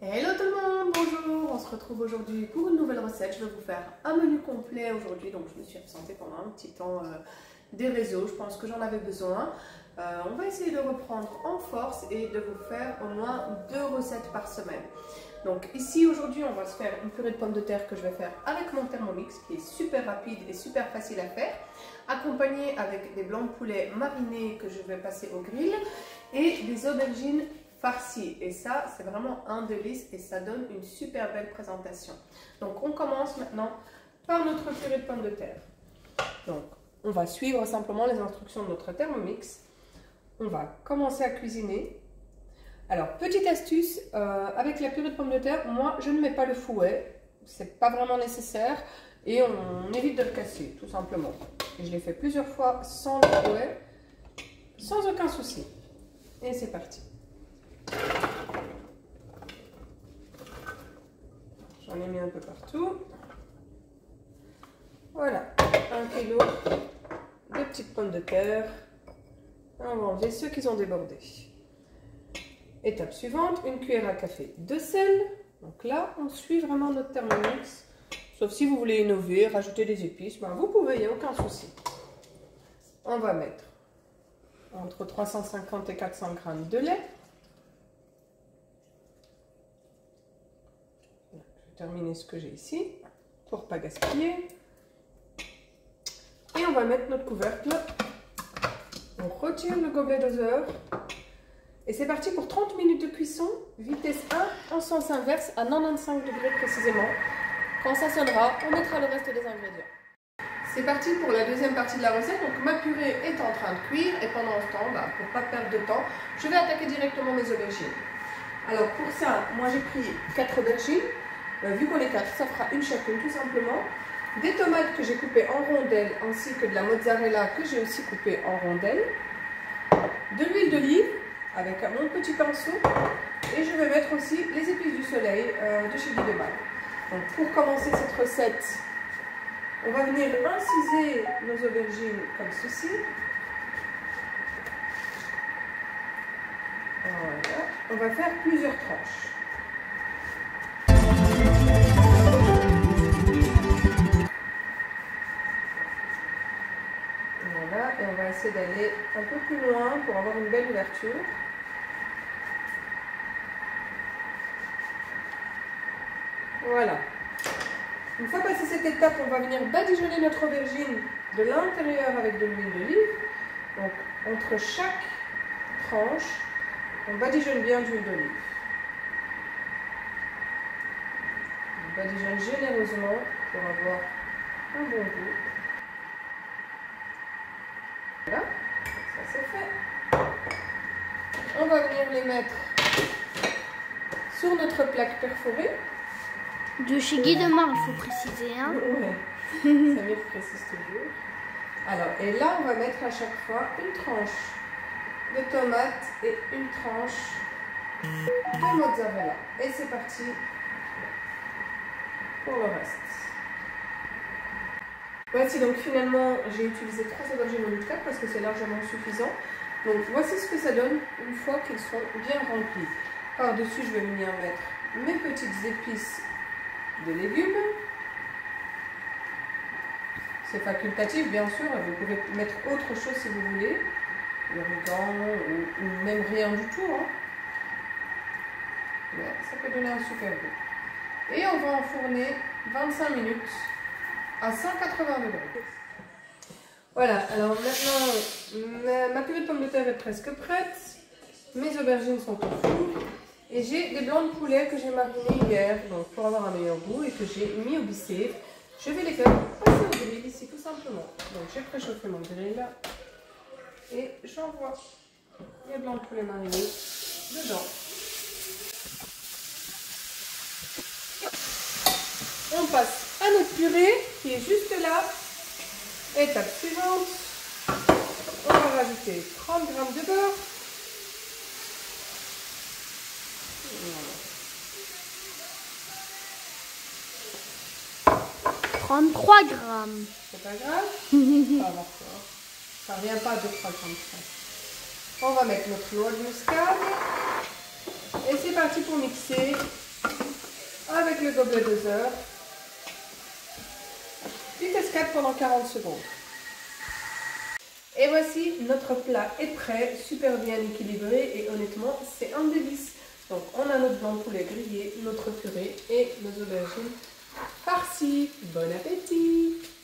Hello tout le monde, bonjour, on se retrouve aujourd'hui pour une nouvelle recette. Je vais vous faire un menu complet aujourd'hui, donc je me suis absentée pendant un petit temps des réseaux, je pense que j'en avais besoin. On va essayer de reprendre en force et de vous faire au moins 2 recettes par semaine. Donc ici aujourd'hui on va se faire une purée de pommes de terre que je vais faire avec mon Thermomix qui est super rapide et super facile à faire, accompagnée avec des blancs de poulet marinés que je vais passer au grill et des aubergines farcies. Et ça c'est vraiment un délice et ça donne une super belle présentation. Donc on commence maintenant par notre purée de pommes de terre. Donc on va suivre simplement les instructions de notre Thermomix. On va commencer à cuisiner. Alors, petite astuce, avec la purée de pommes de terre, moi je ne mets pas le fouet, c'est pas vraiment nécessaire et on évite de le casser tout simplement. Et je l'ai fait plusieurs fois sans le fouet, sans aucun souci. Et c'est parti. J'en ai mis un peu partout. Voilà, 1 kg de petites pommes de terre. On va enlever ceux qui ont débordé. Étape suivante, une cuillère à café de sel. Donc là, on suit vraiment notre Thermomix. Sauf si vous voulez innover, rajouter des épices, ben vous pouvez, il n'y a aucun souci. On va mettre entre 350 et 400 g de lait. Je vais terminer ce que j'ai ici pour ne pas gaspiller. Et on va mettre notre couvercle. On retire le gobelet doseur. Et c'est parti pour 30 minutes de cuisson, vitesse 1 en sens inverse à 95 degrés précisément. Quand ça sonnera, on mettra le reste des ingrédients. C'est parti pour la deuxième partie de la recette. Donc ma purée est en train de cuire et pendant ce temps, pour ne pas perdre de temps, je vais attaquer directement mes aubergines. Alors pour ça, moi j'ai pris 4 aubergines. Vu qu'on est 4, ça fera une chacune tout simplement. Des tomates que j'ai coupées en rondelles ainsi que de la mozzarella que j'ai aussi coupée en rondelles. De l'huile d'olive avec mon petit pinceau et je vais mettre aussi les épices du soleil de chez Guidemal. Donc pour commencer cette recette, on va venir inciser nos aubergines comme ceci. Voilà. On va faire plusieurs tranches. Voilà, et on va essayer d'aller un peu plus loin pour avoir une belle ouverture. Voilà. Une fois passé cette étape, on va venir badigeonner notre aubergine de l'intérieur avec de l'huile d'olive. Donc, entre chaque tranche, on badigeonne bien d'huile d'olive. On badigeonne généreusement pour avoir un bon goût. Voilà, ça c'est fait. On va venir les mettre sur notre plaque perforée. De chez Guidemal, il faut préciser. Hein. Ouais, Samir précise toujours. Alors, et là, on va mettre à chaque fois une tranche de tomate et une tranche de mozzarella. Et c'est parti pour le reste. Voici donc finalement, j'ai utilisé 3 aubergines au lieu de 4 parce que c'est largement suffisant. Donc voici ce que ça donne une fois qu'ils sont bien remplis. Par-dessus, je vais venir mettre mes petites épices de légumes. C'est facultatif bien sûr, vous pouvez mettre autre chose si vous voulez, l'origan ou même rien du tout. Hein. Ouais, ça peut donner un super goût. Et on va enfourner 25 minutes à 180 degrés. Voilà, alors maintenant ma purée de pommes de terre est presque prête, mes aubergines sont au four. Et j'ai des blancs de poulet que j'ai marinés hier, donc pour avoir un meilleur goût, et que j'ai mis au bicéf. Je vais les faire passer au grill ici tout simplement. Donc j'ai préchauffé mon grill et j'envoie les blancs de poulet marinés dedans. On passe à notre purée qui est juste là. Étape suivante, on va rajouter 30 g de beurre. 33 grammes. C'est pas grave. Ça ne revient pas à 2-3 grammes. On va mettre notre noix de muscade. Et c'est parti pour mixer avec le gobelet doseur. Petite escalade pendant 40 secondes. Et voici, notre plat est prêt, super bien équilibré et honnêtement, c'est un délice. Donc on a notre blanc de poulet grillé, notre purée et nos aubergines farcies. Bon appétit!